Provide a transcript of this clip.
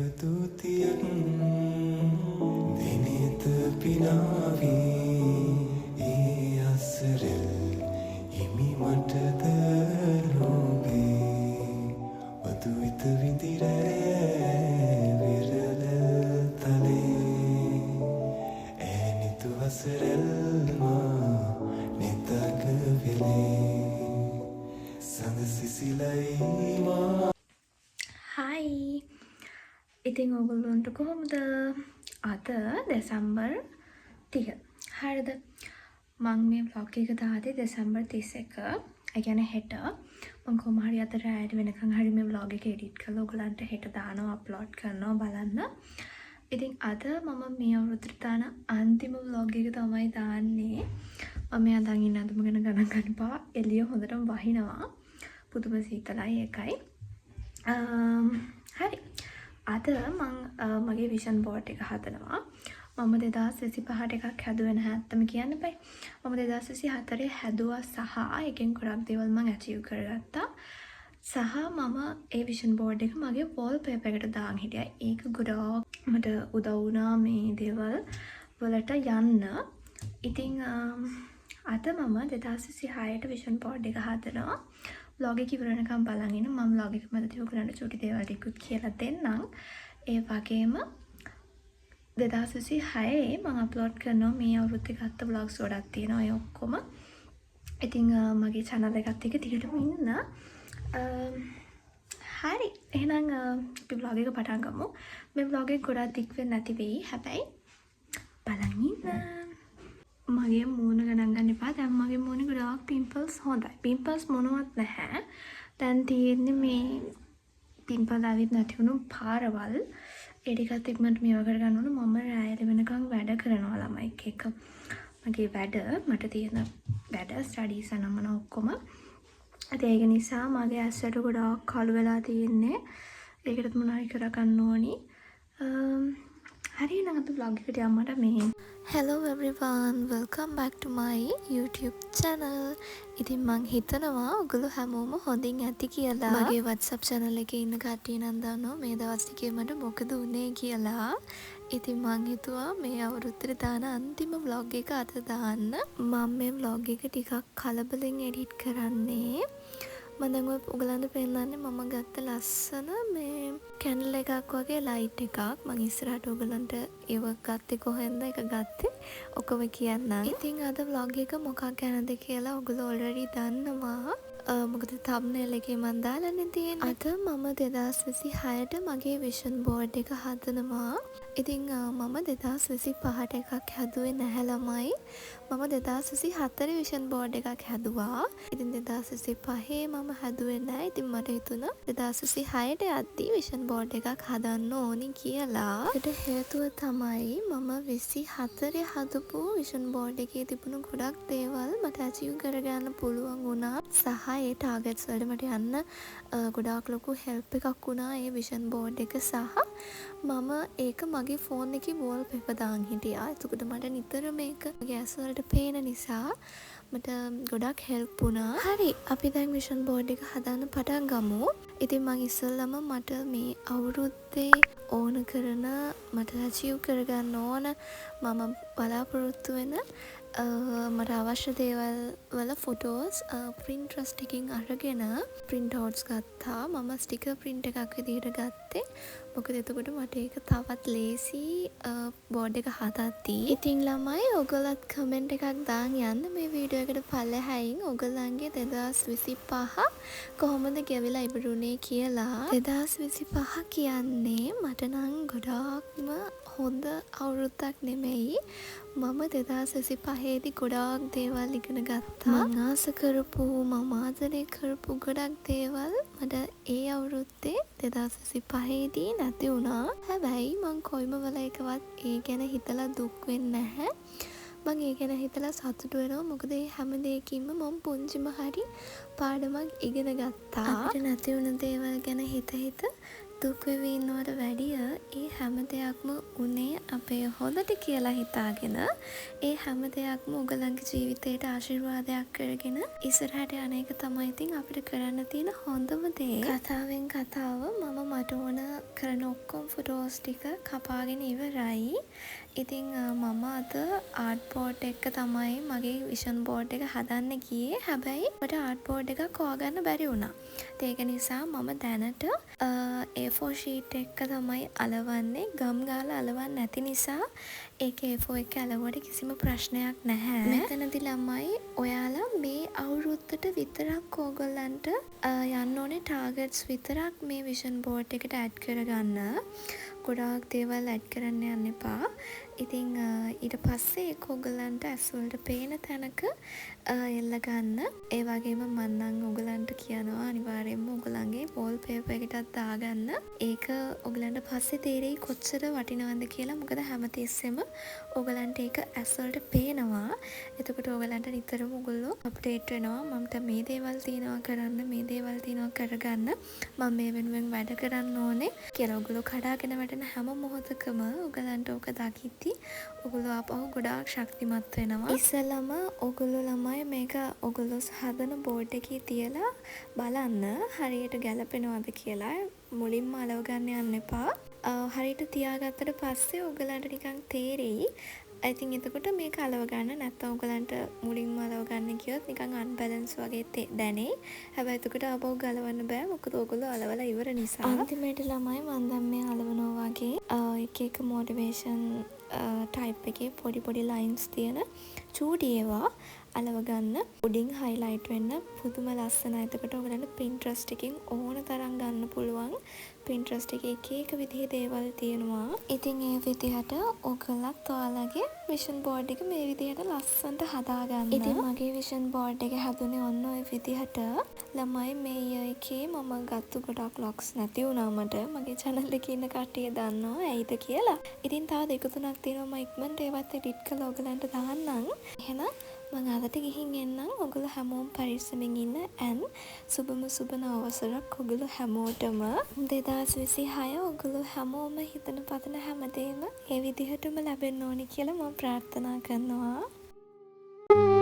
දේවදූතියක් දිනෙත පිනාවී ඒ අසරෙල් හිමි මටද ලෝබේ වදු විත විඳිරෑ විරල තලේ ඈනිතු හසරෙල්මා නිතක වෙලේ සඳ සිසිලයිමා. හයි! ඉතින් ඔයගොල්ලන්ට කොහොමද? අද දෙසැම්බර් 30. හරිද? මම මේ vlog එක දාන්නේ දෙසැම්බර් 31. ඒ කියන්නේ හෙට. මම කොහොම හරි අද රාත්‍රී වෙනකන් හරි මේ vlog එක edit කරලා ඔයගොල්ලන්ට හෙට දානවා, අප්ලෝඩ් කරනවා බලන්න. ඉතින් අද මම මේ අවුරුද්දට දාන අන්තිම vlog එක තමයි දාන්නේ. මම අදන් ඉන්න අඳුම ගැන ගණන් ගන්නපා. එළිය හොඳටම වහිනවා. පුදුම සීතලයි ඒකයි. හරි. අද මම මගේ විෂන් බෝඩ් එක හදනවා. මම 2025ට එකක් හැදුවේ නැහැ අත්තම කියන්න බෑ. මම 2024 හැදුවා සහ එකෙන් ගොඩක් දේවල් මම achieve කරගත්තා. සහ මම ඒ විෂන් බෝඩ් එක මගේ wallpaper එකට දාන් හිටියා. ඒක ගොඩක් මට උදව් වුණා මේ දේවල් වලට යන්න. ඉතින් අද මම 2026ට විෂන් බෝඩ් එක හදනවා. vlog එක ඉවර වෙනකම් බලන් ඉන්න. මම vlog එක මැදදී ඔයගලන්ට චුටි දේවල් ටිකක් කියලා දෙන්නම්. ඒ වගේම 2026 මම අප්ලෝඩ් කරනවා මේ අවුරුද්දේ ගත්ත vlogs ගොඩක් තියෙනවා. ඒ ඔක්කොම. ඉතින් මගේ channel එකත් එක්ක දිගටම ඉන්න. හරි. එහෙනම් අපි vlog එක පටන් ගමු. මේ vlog එක ගොඩක් දික් වෙන්නේ නැති වෙයි. හැබැයි බලන් ඉන්න. මගේ මූණ ගණන් ගන්න එපා. දැන් මගේ මූණේ ගොඩාක් පිම්පල්ස් හොඳයි. පිම්පල්ස් මොනවත් නැහැ. දැන් තියෙන්නේ මේ පිම්පල් ආවිත් නැති වුණු පාරවල්. ඒ ටිකත් ඉක්මනට මේව කරගන්න ඕන. මම රාත්‍රී වෙනකන් වැඩ කරනවා ළමයික් එක්ක. මගේ වැඩ මට තියෙන වැඩ ස්ටඩීස් අනම්මන ඔක්කොම. ඒක නිසා මගේ ඇස්වලට ගොඩාක් කළු වෙලා තියෙන්නේ. ඒකටත් මොනවයි කරගන්න ඕනි. හරි එහෙනම් අපි vlog එකට යන්නට මේ Hello everyone, welcome back to my YouTube channel. ඉතින් මං හිතනවා ඔයගොල්ලෝ හැමෝම හොඳින් ඇති කියලා. මගේ WhatsApp channel එකේ ඉන්න කට්ටිය නම් දන්නවා මේ දවස් ටිකේ මට මොකද උනේ කියලා. ඉතින් මං හිතුවා මේ අවුරුද්දේ දාන අන්තිම vlog එක අද දාන්න. මම මේ vlog එක ටිකක් කලබලෙන් edit කරන්නේ. මම දැන් ඔයගලන්ට පෙන්නන්නේ මම ගත්ත ලස්සන මේ කැන්ඩල් එකක් වගේ ලයිට් එකක්. මම ඉස්සරහට ඔයගලන්ට ඒව ගත්තේ කොහෙන්ද එක ගත්තේ ඔකම කියන්නම්. ඉතින් අද vlog එක මොකක් ගැනද කියලා ඔයගොල්ලෝ already දන්නවා. මොකද thumbnail එකේ මම දාලානේ තියෙන්නේ. අද මම 2026ට මගේ vision board එක හදනවා. ඉතින් මම 2025ට එකක් හැදුවේ නැහැ ළමයි. මම 2024 විෂන් බෝඩ් එකක් හැදුවා. ඉතින් 2025 මම හැදුවේ නැහැ. ඉතින් මට හිතුණා 2026ට යද්දී විෂන් බෝඩ් එකක් හදන්න ඕනි කියලා. ඒකට හේතුව තමයි මම 24 හදපු විෂන් බෝඩ් එකේ තිබුණු ගොඩක් දේවල් මට achieve කරගන්න පුළුවන් වුණා. සහ ඒ ටාගට්ස් වලට මට යන්න ගොඩාක් ලොකු හෙල්ප් එකක් වුණා ඒ විෂන් බෝඩ් එක. සහ මම ඒක මගේ ෆෝන් එකේ wallpaper දාන් හිටියා. එතකොට මට නිතර මේක මගේ ඇස් වලට පේන නිසා මට ගොඩක් හෙල්ප් වුණා. හරි, අපි දැන් විෂන් බෝඩ් එක හදන්න පටන් ගමු. ඉතින් මම ඉස්සෙල්ලාම මට මේ අවුරුද්දේ ඕන කරන මට achieve කරගන්න ඕන මම බලාපොරොත්තු වෙන මට අවශ්‍ය දේවල් වල ෆොටෝස් Pinterest එකකින් අරගෙන print outs ගත්තා. මම sticker print එකක් විදිහට ගත්තේ. මොකද එතකොට මට ඒක තවත් ලේසි බෝඩ් එක හදද්දී. ඉතින් ළමයි ඔයගොල්ලත් කමෙන්ට් එකක් දාන් යන්න මේ වීඩියෝ එකට පල්ලෙහායින් ඔයගොල්ලන්ගේ 2025 කොහොමද ගෙවිලා ඉවරුනේ කියලා. 2025 කියන්නේ මට නම් ගොඩාක්ම හොඳ අවුරුද්දක් නෙමෙයි. මම 2025 දී ගොඩාක් දේවල් ඉගෙන ගත්තා. මම ආස කරපු මම ආදරේ කරපු ගොඩක් දේවල් මට ඒ අවුරුද්දේ 2025 දී නැති වුණා. හැබැයි මං කොයිම වෙල එකවත් ඒ ගැන හිතලා දුක් වෙන්නේ නැහැ. මං ඒ ගැන හිතලා සතුටු වෙනවා. මොකද ඒ හැම දෙයකින්ම මම පුංචිම හරි පාඩමක් ඉගෙන ගත්තා. අපිට නැති වුණ දේවල් ගැන හිත දුක් වෙවි ඉන්නවට වැඩිය ඒ හැම දෙයක්ම උනේ අපේ හොඳට කියලා හිතාගෙන ඒ හැම දෙයක්ම ඔයගලන්ගේ ජීවිතයට ආශිර්වාදයක් කරගෙන ඉස්සරහට යන එක තමයි ඉතින් අපිට කරන්න තියෙන හොඳම දේ. කතාවෙන් කතාව මම මට ඕන කරන ඔක්කොම ෆොටෝස් ටික කපාගෙන ඉවරයි. ඉතින් මම අද ආර්ට් බෝඩ් එක තමයි මගේ විෂන් බෝඩ් එක හදන්න ගියේ. හැබැයි මට ආර්ට් බෝඩ් එකක් හොයාගන්න බැරි වුණා. ඒක නිසා මම දැනට A4 ෂීට් එක තමයි අලවන්නේ. ගම් ගාලා අලවන්නේ නැති නිසා ඒක A4 එක අලවුවට කිසිම ප්‍රශ්නයක් නැහැ. මෙතනදි ළමයි ඔයාලා මේ අවුරුද්දට විතරක් ඕගොල්ලන්ට යන්න ඕනේ ටාගට්ස් විතරක් මේ විෂන් බෝඩ් එකට ඇඩ් කරගන්න. ගොඩාක් දේවල් ඇඩ් කරන්න යන්න එපා. ඉතින් ඊට පස්සේ ඒක ඔයගලන්ට ඇස්වලට පේන තැනක එල්ල ගන්න. ඒ වගේම මම නම් ඔයගලන්ට කියනවා අනිවාර්යයෙන්ම ඔයගලන්ගේ වෝල් පේපර් එකටත් දාගන්න. ඒක ඔයගලන්ට පස්සේ තේරෙයි කොච්චර වටිනවද කියලා. මොකද හැමතිස්සෙම ඔයගලන්ට ඒක ඇස්වලට පේනවා. එතකොට ඔයගලන්ට නිතරම ඔයගොල්ලෝ අප්ඩේට් වෙනවා. මම දැන් මේ දේවල් තියෙනවා කරන්න, මේ දේවල් තියෙනවා කරගන්න. මම මේ වෙනුවෙන් වැඩ කරන්න ඕනේ කියලා ඔයගොල්ලෝ කඩාගෙන වැටෙන හැම මොහොතකම ඔයගලන්ට ඕක දකිද්දි ඔගොල්ලෝ ආපහු ගොඩාක් ශක්තිමත් වෙනවා. ඉස්සෙල්ලම ඔගොල්ලෝ ළමයි මේක ඔගොල්ලෝ හදන බෝඩ් එකේ තියලා බලන්න හරියට ගැලපෙනවද කියලා. මුලින්ම අලව ගන්න යන්න එපා. හරියට තියාගත්තට පස්සේ ඔයගලන්ට නිකන් තේරෙයි. ඉතින් එතකොට මේක අලව ගන්න නැත්නම් ඔයගලන්ට මුලින්ම අලව ගන්න කියොත් නිකන් අන්බැලන්ස් වගේ දැනෙයි. හැබැයි එතකොට ආපහු ගලවන්න බෑ. මොකද ඔයගොල්ලෝ අලවලා ඉවර නිසා. අන්තිමේට ළමයි මම දැන් මේ අලවනවා වගේ එක එක මොටිවේෂන් ටයිප් එකේ පොඩි ලයින්ස් තියෙන චූටි ඒවා අලව ගන්න. උඩින් හයිලයිට් වෙන්න පුදුම ලස්සනයි. එතකොට ඔයගලන්ට Pinterest එකකින් ඕන තරම් ගන්න පුළුවන්. Pinterest එකේ එක විදිහේ දේවල් තියෙනවා. ඉතින් ඒ විදිහට ඔයගලත් ඔයාලගේ විෂන් බෝඩ් එක මේ විදිහට ලස්සනට හදාගන්න. ඉතින් මගේ විෂන් බෝඩ් එක හැදුනේ ඔන්න ඔය විදිහට. ළමයි මේ year එකේ මම ගත්ත ගොඩක් ලොක්ස් නැති වුණා මට. මගේ channel එකේ ඉන්න කට්ටිය දන්නවා ඇයිද කියලා. ඉතින් තව දෙක තුනක් තියෙනවා මම ඉක්මනට ඒවත් එඩිට් කරලා ඔයගලන්ට දාන්නම්. එහෙනම් මම අදට ගිහින් එන්නම්. ඔයගොල්ලෝ හැමෝම පරිස්සමෙන් ඉන්න. and සුබම සුබ නවවසරක් ඔයගොල්ලෝ හැමෝටම. 2026 ඔයගොල්ලෝ හැමෝම හිතන පතන හැමදේම ඒ විදිහටම ලැබෙන්න ඕනි කියලා මම ප්‍රාර්ථනා කරනවා.